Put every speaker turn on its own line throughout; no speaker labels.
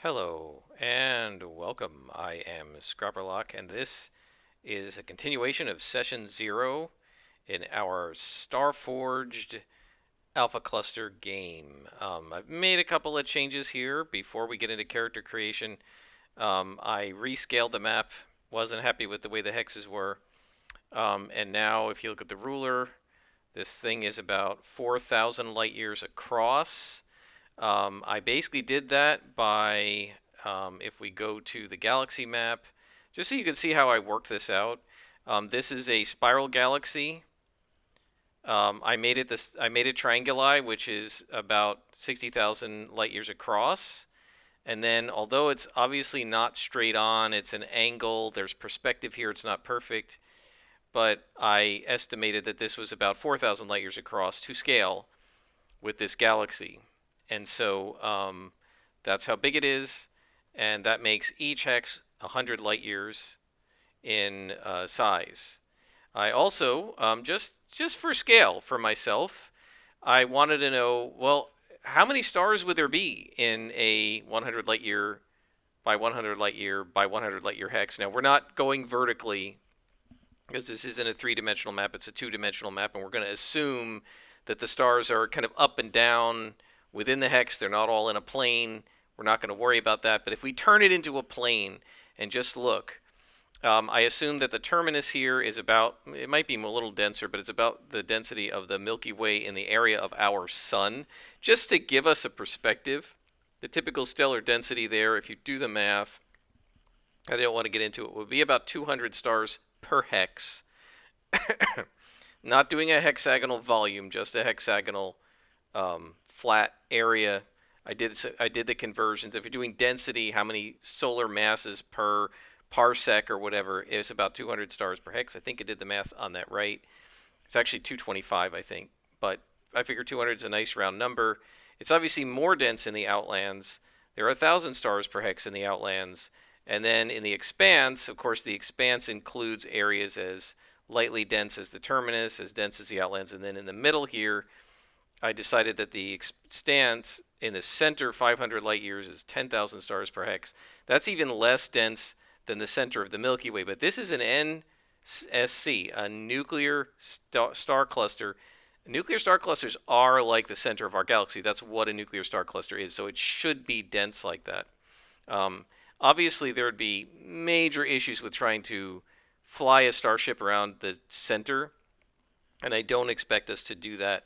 Hello and welcome. I am Scrapperlock, and this is a continuation of Session 0 in our Starforged Alpha Cluster game. I've made a couple of changes here before we get into character creation. I rescaled the map, wasn't happy with the way the hexes were, and now if you look at the ruler, this thing is about 4,000 light years across. I basically did that by, if we go to the galaxy map, just so you can see how I worked this out. This is a spiral galaxy. I made it Trianguli, which is about 60,000 light years across. And then, although it's obviously not straight on, it's an angle. There's perspective here. It's not perfect, but I estimated that this was about 4,000 light years across to scale with this galaxy. And so that's how big it is, and that makes each hex 100 light years in size. I also, just for scale for myself, I wanted to know, well, how many stars would there be in a 100 light year by 100 light year by 100 light year hex? Now, we're not going vertically because this isn't a three-dimensional map, it's a two-dimensional map, and we're going to assume that the stars are kind of up and down within the hex. They're not all in a plane. We're not going to worry about that. But if we turn it into a plane and just look, I assume that the terminus here is about, it might be a little denser, but it's about the density of the Milky Way in the area of our sun. Just to give us a perspective, the typical stellar density there, if you do the math, I don't want to get into it, would be about 200 stars per hex. Not doing a hexagonal volume, just a hexagonal flat area. I did the conversions. If you're doing density, how many solar masses per parsec or whatever, it's about 200 stars per hex. I think I did the math on that right. It's actually 225, I think, but I figure 200 is a nice round number. It's obviously more dense in the outlands. There are 1,000 stars per hex in the outlands. And then in the expanse, of course, the expanse includes areas as lightly dense as the terminus, as dense as the outlands. And then in the middle here, I decided that the expanse in the center 500 light years is 10,000 stars per hex. That's even less dense than the center of the Milky Way. But this is an NSC, a nuclear star cluster. Nuclear star clusters are like the center of our galaxy. That's what a nuclear star cluster is. So it should be dense like that. Obviously, there would be major issues with trying to fly a starship around the center, and I don't expect us to do that.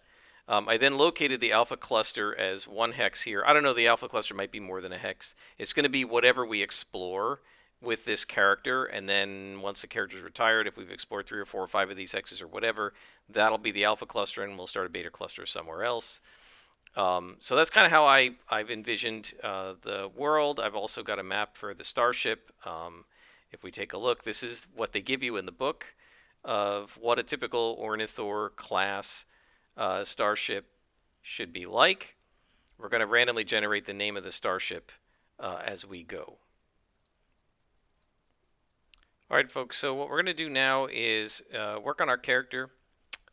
I then located the alpha cluster as one hex here. I don't know, the alpha cluster might be more than a hex. It's going to be whatever we explore with this character, and then once the character's retired, if we've explored 3 or 4 or 5 of these hexes or whatever, that'll be the alpha cluster, and we'll start a beta cluster somewhere else. So that's kind of how I've envisioned the world. I've also got a map for the Starship. If we take a look, this is what they give you in the book of what a typical Ornithor class Starship should be like. We're going to randomly generate the name of the Starship as we go. All right, folks, so what we're going to do now is work on our character.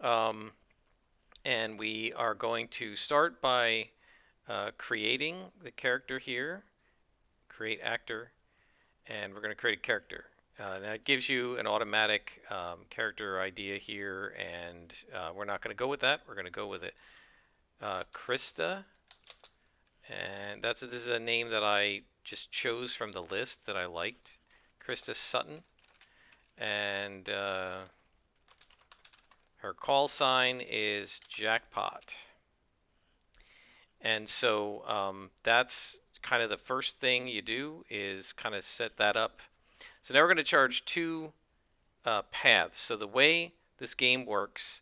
And we are going to start by creating the character here, create actor, and we're going to create a character. That gives you an automatic character idea here, and we're not going to go with that. We're going to go with it. Krista, and this is a name that I just chose from the list that I liked. Krista Sutton, and her call sign is Jackpot. And so that's kind of the first thing you do is kind of set that up. So now we're going to charge 2 paths. So the way this game works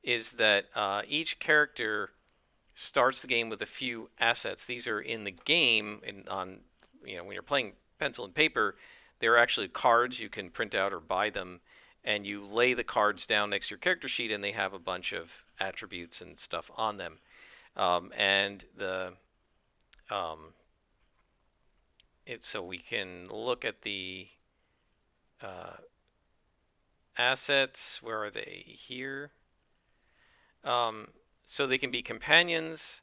is that each character starts the game with a few assets. These are in the game, and when you're playing pencil and paper, they're actually cards. You can print out or buy them, and you lay the cards down next to your character sheet, and they have a bunch of attributes and stuff on them. So we can look at the assets. Where are they? Here. So they can be companions,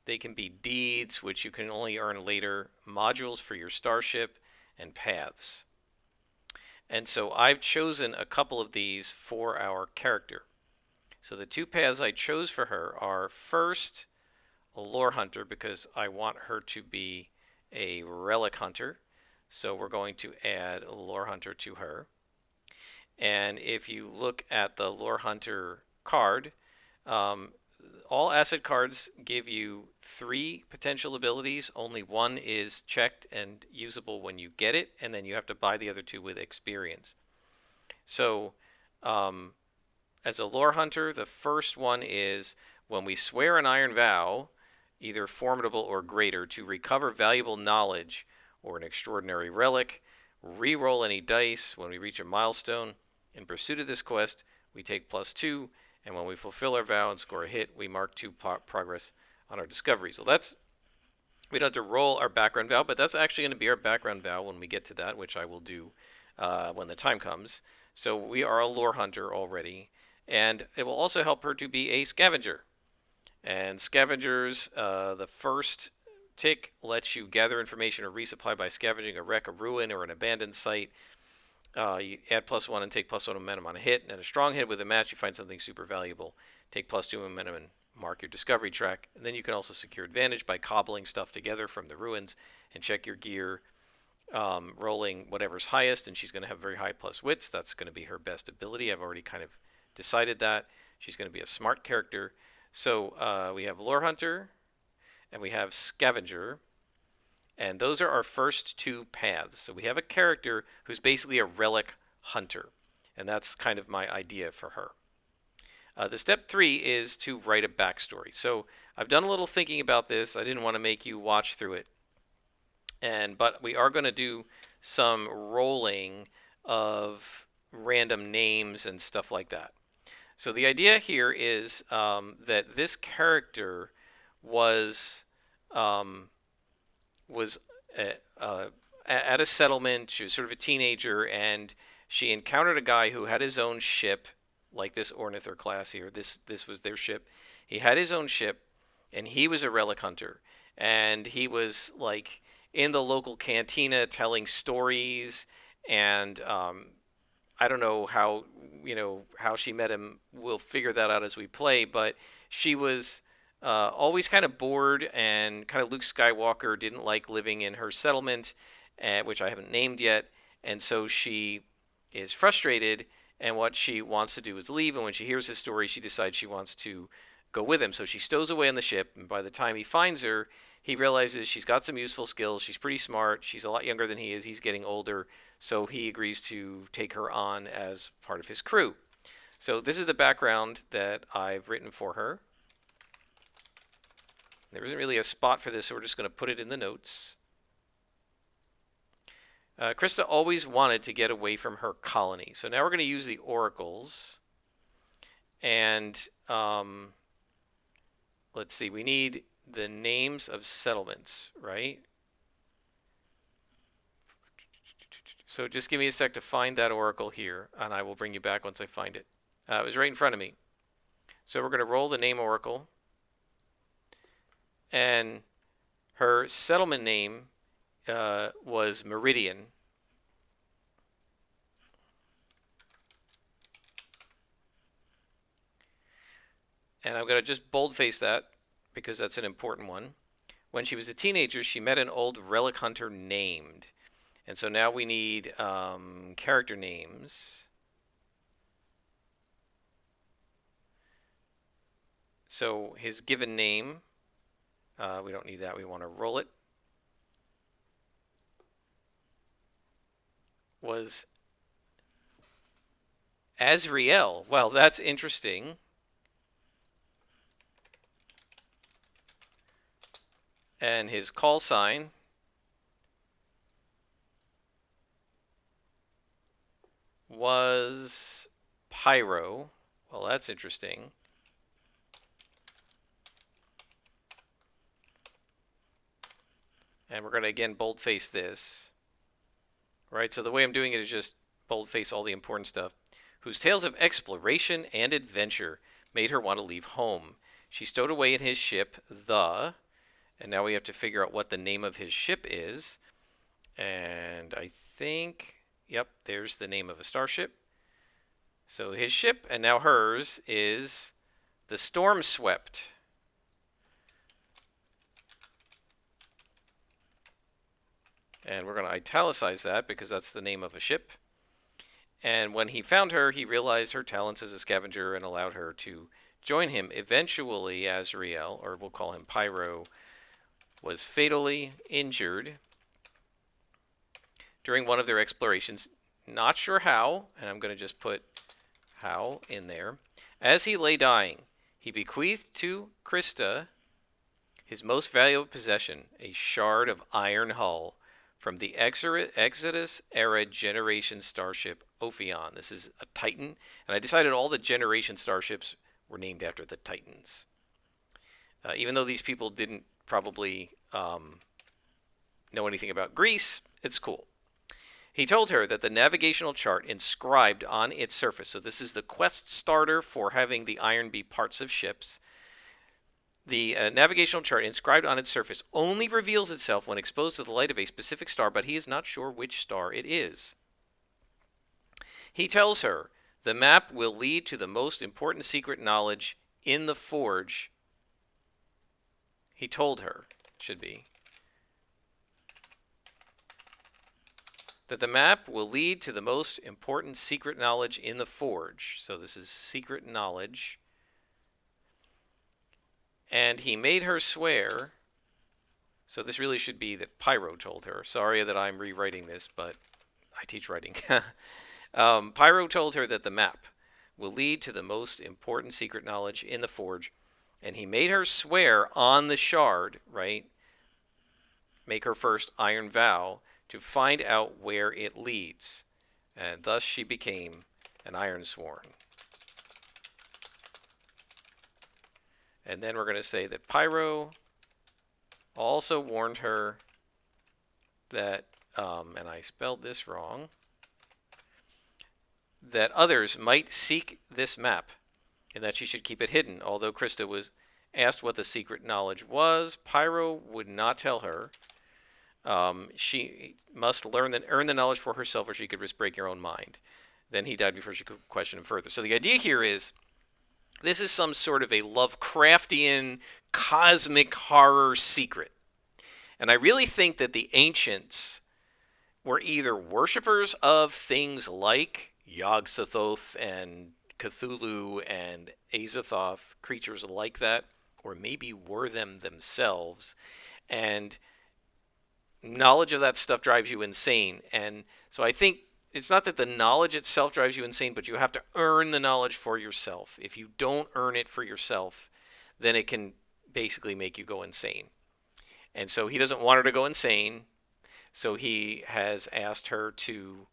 They can be deeds, which you can only earn later, modules for your starship, and paths. And so I've chosen a couple of these for our character. So the two paths I chose for her are first a lore hunter because I want her to be a relic hunter. So we're going to add a lore hunter to her. And if you look at the lore hunter card, um, all asset cards give you 3 potential abilities. Only one is checked and usable when you get it, and then you have to buy the other 2 with experience. So, um, as a lore hunter, the first one is when we swear an iron vow, either formidable or greater, to recover valuable knowledge or an extraordinary relic, re-roll any dice when we reach a milestone. In pursuit of this quest, we take +2, and when we fulfill our vow and score a hit, we mark 2 progress on our discovery. So we don't have to roll our background vow, but that's actually going to be our background vow when we get to that, which I will do when the time comes. So we are a lore hunter already, and it will also help her to be a scavenger. And scavengers, the first tick lets you gather information or resupply by scavenging a wreck, a ruin, or an abandoned site. You add +1 and take +1 momentum on a hit, and a strong hit with a match, you find something super valuable. Take +2 momentum and mark your discovery track. And then you can also secure advantage by cobbling stuff together from the ruins and check your gear, rolling whatever's highest, and she's going to have very high plus wits. That's going to be her best ability. I've already kind of decided that. She's going to be a smart character. So we have Lore Hunter, and we have Scavenger, and those are our first 2 paths. So we have a character who's basically a relic hunter, and that's kind of my idea for her. The step 3 is to write a backstory. So I've done a little thinking about this. I didn't want to make you watch through it, but we are going to do some rolling of random names and stuff like that. So the idea here is that this character was um, was at a settlement. She was sort of a teenager, and she encountered a guy who had his own ship, like this Ornithor class here. This was their ship. He had his own ship, and he was a relic hunter, and he was like in the local cantina telling stories, and I don't know how she met him. We'll figure that out as we play. But she was always kind of bored, and kind of Luke Skywalker didn't like living in her settlement, which I haven't named yet. And so she is frustrated, and what she wants to do is leave. And when she hears his story, she decides she wants to go with him. So she stows away on the ship, and by the time he finds her, he realizes she's got some useful skills. She's pretty smart. She's a lot younger than he is. He's getting older. So he agrees to take her on as part of his crew. So this is the background that I've written for her. There isn't really a spot for this, so we're just going to put it in the notes. Krista always wanted to get away from her colony. So now we're going to use the oracles. And let's see, we need the names of settlements, right? So just give me a sec to find that oracle here, and I will bring you back once I find it. It was right in front of me. So we're going to roll the name oracle. And her settlement name was Meridian. And I'm going to just boldface that because that's an important one. When she was a teenager, she met an old relic hunter named. And so now we need character names. So his given name, we don't need that. We want to roll it. Was Azriel. Well, that's interesting. And his call sign was Pyro. Well, that's interesting. And we're going to again boldface this. Right, so the way I'm doing it is just boldface all the important stuff. Whose tales of exploration and adventure made her want to leave home. She stowed away in his ship, the And now we have to figure out what the name of his ship is. And I think, yep, there's the name of a starship. So his ship, and now hers, is the Storm Swept. And we're going to italicize that because that's the name of a ship. And when he found her, he realized her talents as a scavenger and allowed her to join him. Eventually, Azrael, or we'll call him Pyro, was fatally injured during one of their explorations. Not sure how, and I'm going to just put how in there. As he lay dying, he bequeathed to Krista his most valuable possession, a shard of iron hull from the Exodus-era generation starship Ophion. This is a Titan, and I decided all the generation starships were named after the Titans. Even though these people didn't probably know anything about Greece, it's cool. He told her that the navigational chart inscribed on its surface, so this is the quest starter for having the iron be parts of ships. The navigational chart inscribed on its surface only reveals itself when exposed to the light of a specific star, but he is not sure which star it is. He tells her the map will lead to the most important secret knowledge in the forge. He told her, should be, that the map will lead to the most important secret knowledge in the forge. So this is secret knowledge. And he made her swear, so this really should be that Pyro told her. Sorry that I'm rewriting this, but I teach writing. Pyro told her that the map will lead to the most important secret knowledge in the forge, and he made her swear on the shard, right? Make her first iron vow to find out where it leads. And thus she became an Ironsworn. And then we're going to say that Pyro also warned her that, and I spelled this wrong, that others might seek this map and that she should keep it hidden. Although Krista was asked what the secret knowledge was, Pyro would not tell her. She must earn the knowledge for herself or she could risk breaking her own mind. Then he died before she could question him further. So the idea here is this is some sort of a Lovecraftian cosmic horror secret. And I really think that the ancients were either worshippers of things like Yog-Sothoth and Cthulhu and Azathoth, creatures like that, or maybe were them themselves. And knowledge of that stuff drives you insane. And so I think it's not that the knowledge itself drives you insane, but you have to earn the knowledge for yourself. If you don't earn it for yourself, then it can basically make you go insane. And so he doesn't want her to go insane. So he has asked her to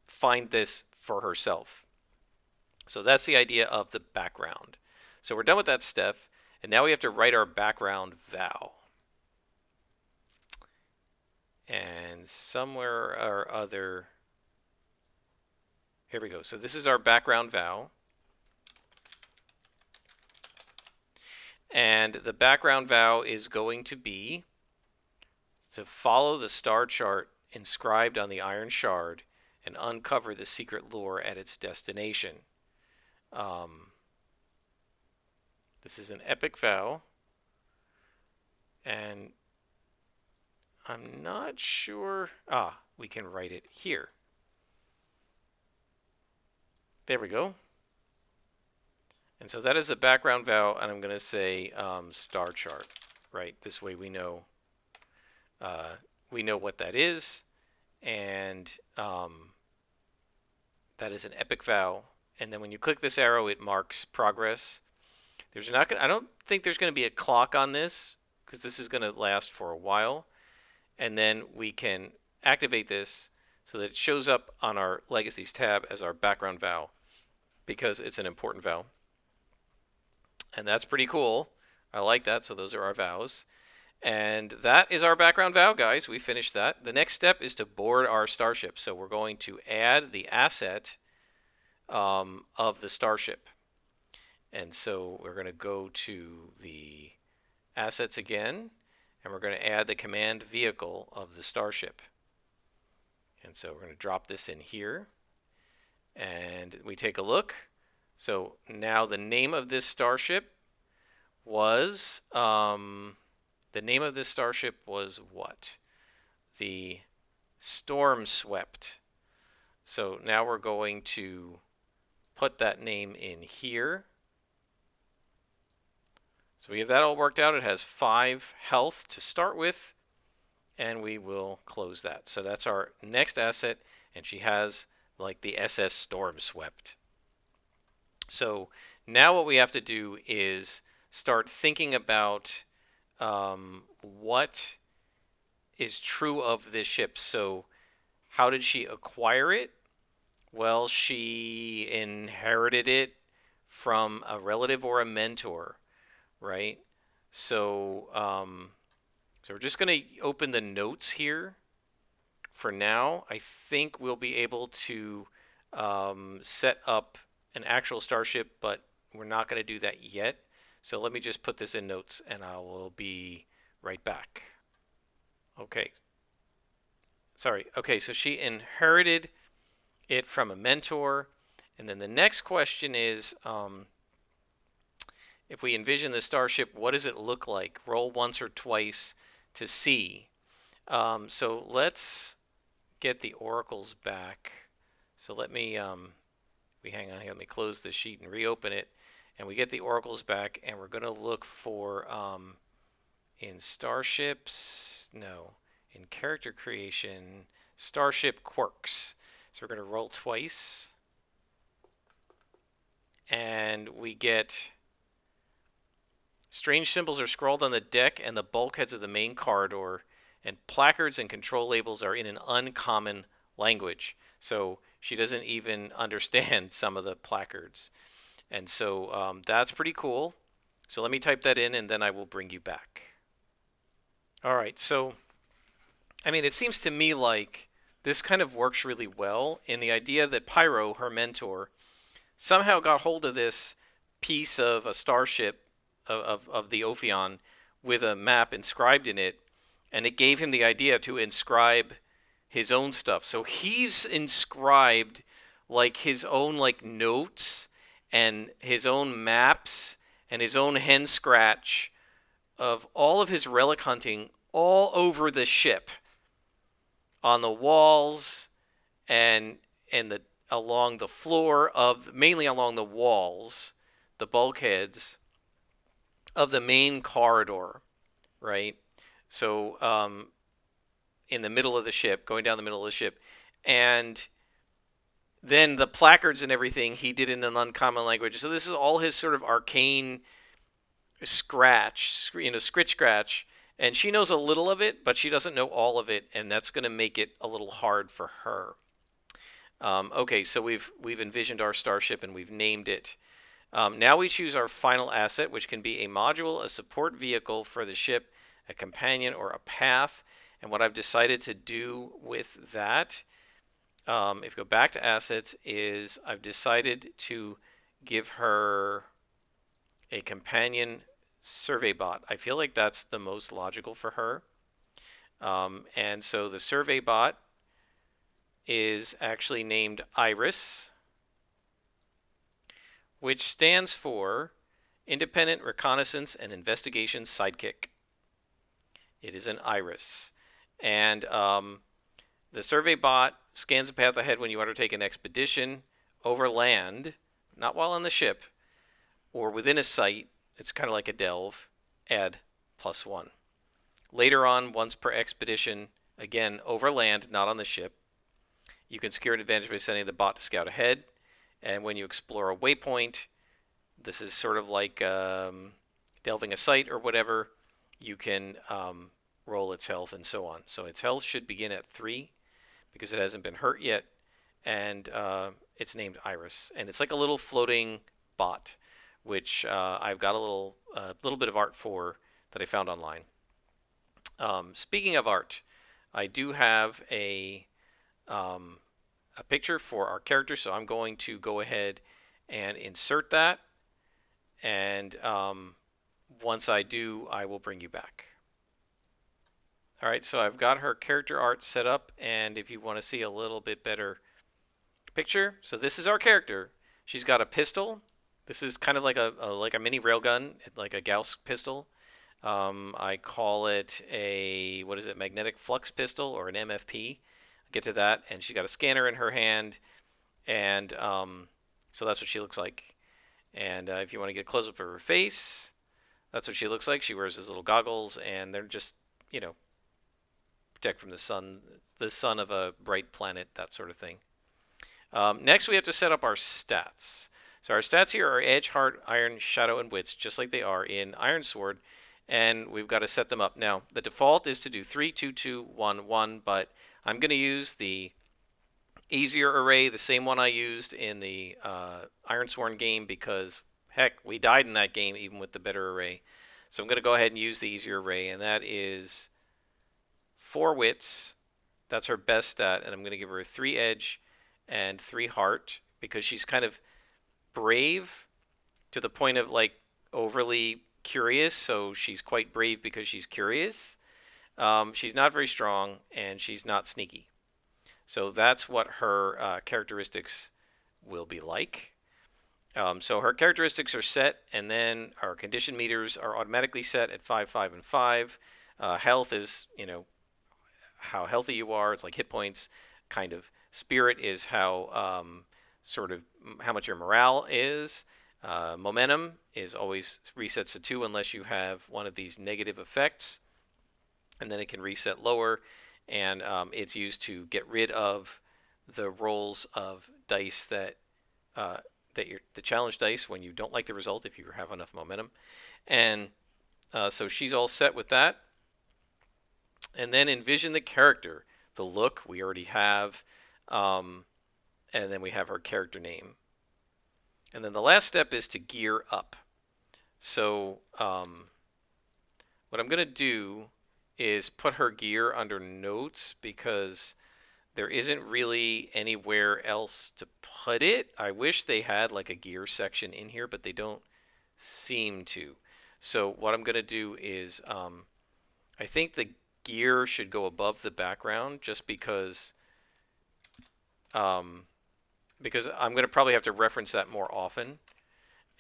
find this for herself. So that's the idea of the background. So we're done with that step. And now we have to write our background vow. And somewhere or other, here we go. So this is our background vow. And the background vow is going to be to follow the star chart inscribed on the iron shard and uncover the secret lore at its destination. This is an epic vow. And I'm not sure. We can write it here. There we go. And so that is the background vow, and I'm going to say star chart, right? This way we know what that is, and that is an epic vow. And then when you click this arrow, it marks progress. I don't think there's going to be a clock on this because this is going to last for a while. And then we can activate this so that it shows up on our Legacies tab as our background vow because it's an important vow. And that's pretty cool. I like that. So those are our vows. And that is our background vow, guys. We finished that. The next step is to board our starship. So we're going to add the asset of the starship. And so we're going to go to the assets again, and we're going to add the command vehicle of the Starship. And so we're going to drop this in here, and we take a look. So now the name of this Starship was, what? The Storm Swept. So now we're going to put that name in here. So we have that all worked out. It has 5 health to start with, and we will close that. So that's our next asset, and she has like the SS Storm Swept. So now what we have to do is start thinking about what is true of this ship. So how did she acquire it? Well, she inherited it from a relative or a mentor, right? So, so we're just going to open the notes here for now. I think we'll be able to set up an actual starship, but we're not going to do that yet. So let me just put this in notes, and I will be right back. Okay. Sorry. Okay, so she inherited it from a mentor. And then the next question is, if we envision the starship, what does it look like? Roll once or twice to see. So let's get the oracles back. So let me, hang on here. Let me close the sheet and reopen it. And we get the oracles back, and we're going to look for, in starships, no, in character creation, starship quirks. So we're going to roll twice. And we get strange symbols are scrawled on the deck and the bulkheads of the main corridor, and placards and control labels are in an uncommon language. So she doesn't even understand some of the placards. And so that's pretty cool. So let me type that in, and then I will bring you back. All right, so I mean, it seems to me like this kind of works really well in the idea that Pyro, her mentor, somehow got hold of this piece of a starship of the Ophion with a map inscribed in it, and it gave him the idea to inscribe his own stuff. So he's inscribed like his own like notes and his own maps and his own hen scratch of all of his relic hunting all over the ship, on the walls and the along the floor of, mainly along the walls, the bulkheads of the main corridor, right? So in the middle of the ship, going down the middle of the ship, and then the placards and everything he did in an uncommon language. So this is all his sort of arcane scratch, scratch. And she knows a little of it, but she doesn't know all of it, and that's going to make it a little hard for her. Okay, so we've envisioned our starship and we've named it. Now we choose our final asset, which can be a module, a support vehicle for the ship, a companion, or a path. And what I've decided to do with that, if you go back to assets, is I've decided to give her a companion survey bot. I feel like that's the most logical for her. And so the survey bot is actually named Iris, which stands for Independent Reconnaissance and Investigation Sidekick. It is an Iris. And the survey bot scans the path ahead when you undertake an expedition over land, not while on the ship, or within a site. It's kind of like a delve. Add +1. Later on, once per expedition, again, over land, not on the ship, you can secure an advantage by sending the bot to scout ahead. And when you explore a waypoint, this is sort of like delving a site or whatever, you can roll its health and so on. So its health should begin at 3 because it hasn't been hurt yet, and it's named Iris. And it's like a little floating bot, which I've got a little bit of art for that I found online. Speaking of art, I do have a picture for our character, so I'm going to go ahead and insert that. And once I do, I will bring you back. All right, so I've got her character art set up, and if you want to see a little bit better picture, so this is our character. She's got a pistol. This is kind of like a mini railgun, like a Gauss pistol. I call it a, what is it, magnetic flux pistol or an MFP. I'll get to that. And she got a scanner in her hand, and so that's what she looks like. And if you want to get a close up of her face, that's what she looks like. She wears these little goggles, and they're just, you know, protect from the sun of a bright planet, that sort of thing. Next, we have to set up our stats. So our stats here are Edge, Heart, Iron, Shadow, and Wits, just like they are in Iron Sword, and we've got to set them up. Now, the default is to do 3, 2, 2, 1, 1, but I'm going to use the easier array, the same one I used in the Ironsworn game, because, heck, we died in that game even with the better array. So I'm going to go ahead and use the easier array, and that is 4 Wits. That's her best stat, and I'm going to give her 3 Edge and 3 Heart, because she's kind of brave to the point of like overly curious. So she's quite brave because she's curious. She's not very strong, and she's not sneaky. So that's what her characteristics will be like. So her characteristics are set, and then our condition meters are automatically set at 5, 5, and 5. Health is, you know, how healthy you are. It's like hit points, kind of. Spirit is how sort of how much your morale is. Momentum is always resets to 2 unless you have one of these negative effects, and then it can reset lower, and it's used to get rid of the rolls of dice that the challenge dice when you don't like the result if you have enough momentum. And so she's all set with that. And then envision the character. The look we already have, and then we have her character name. And then the last step is to gear up. So what I'm going to do is put her gear under notes, because there isn't really anywhere else to put it. I wish they had like a gear section in here, but they don't seem to. So what I'm going to do is I think the gear should go above the background, just because I'm going to probably have to reference that more often.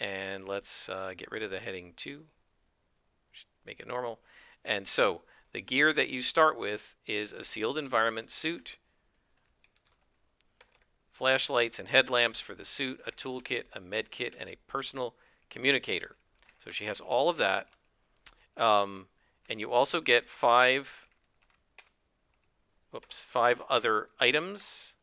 And let's get rid of the heading 2. Just make it normal. And so the gear that you start with is a sealed environment suit, flashlights and headlamps for the suit, a toolkit, a med kit, and a personal communicator. So she has all of that. And you also get 5 other items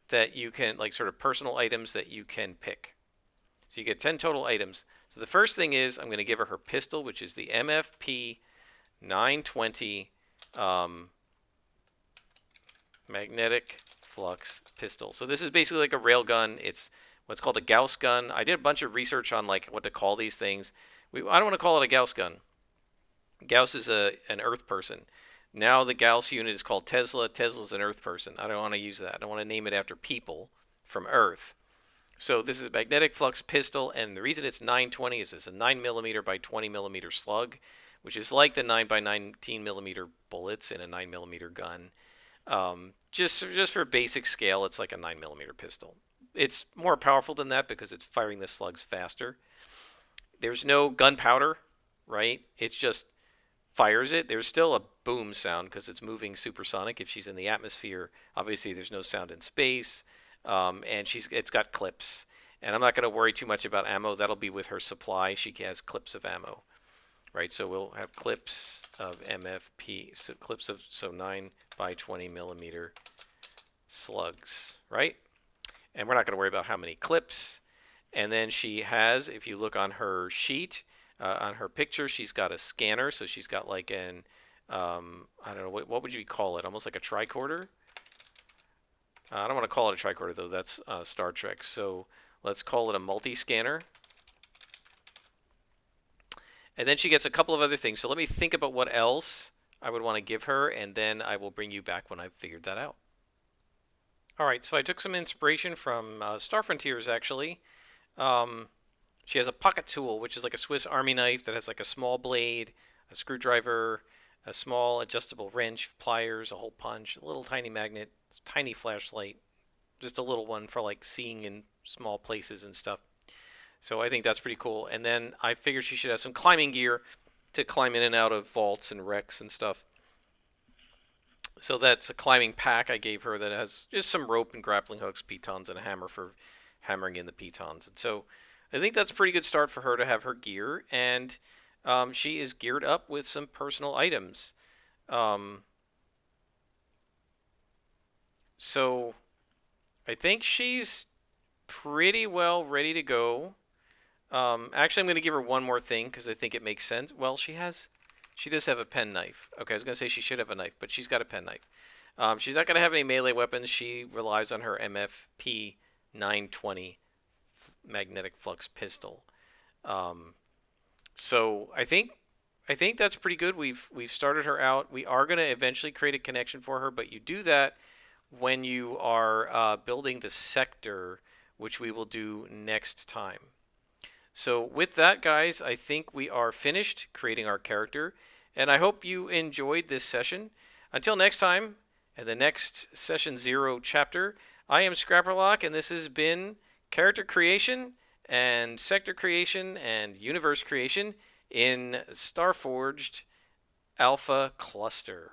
that you can, like sort of personal items that you can pick. So you get 10 total items. So the first thing is I'm going to give her pistol, which is the MFP 920 magnetic flux pistol. So this is basically like a railgun. It's what's called a Gauss gun. I did a bunch of research on like what to call these things. I don't want to call it a Gauss gun. Gauss is an Earth person. Now the Gauss unit is called Tesla. Tesla's an Earth person. I don't want to use that. I don't want to name it after people from Earth. So this is a magnetic flux pistol, and the reason it's 920 is it's a 9mm by 20mm slug, which is like the 9 by 19mm bullets in a 9mm gun. Just for basic scale, it's like a 9mm pistol. It's more powerful than that because it's firing the slugs faster. There's no gunpowder, right? It's just fires it. There's still a boom sound because it's moving supersonic. If she's in the atmosphere, obviously there's no sound in space. And it's got clips. And I'm not going to worry too much about ammo. That'll be with her supply. She has clips of ammo, right? So we'll have clips of MFP, so clips of 9 by 20mm slugs, right? And we're not going to worry about how many clips. And then she has, if you look on her sheet, on her picture, she's got a scanner. So she's got like an, I don't know, what would you call it? Almost like a tricorder? I don't want to call it a tricorder, though. That's Star Trek. So let's call it a multi-scanner. And then she gets a couple of other things. So let me think about what else I would want to give her, and then I will bring you back when I've figured that out. All right, so I took some inspiration from Star Frontiers, actually. She has a pocket tool, which is like a Swiss Army knife that has like a small blade, a screwdriver, a small adjustable wrench, pliers, a hole punch, a little tiny magnet, tiny flashlight, just a little one for like seeing in small places and stuff. So I think that's pretty cool. And then I figure she should have some climbing gear to climb in and out of vaults and wrecks and stuff. So that's a climbing pack I gave her that has just some rope and grappling hooks, pitons, and a hammer for hammering in the pitons. And so I think that's a pretty good start for her to have her gear. And she is geared up with some personal items. Um, so I think she's pretty well ready to go. Actually, I'm going to give her one more thing because I think it makes sense. Well, she does have a pen knife. Okay, I was going to say she should have a knife, but she's got a pen knife. She's not going to have any melee weapons. She relies on her MFP 920 magnetic flux pistol. Um, so I think that's pretty good. We've started her out. We are going to eventually create a connection for her, but you do that when you are building the sector, which we will do next time. So with that, guys, I think we are finished creating our character, and I hope you enjoyed this session. Until next time, and the next Session 0 chapter, I am Scrapperlock, and this has been character creation and sector creation and universe creation in Starforged Alpha Cluster.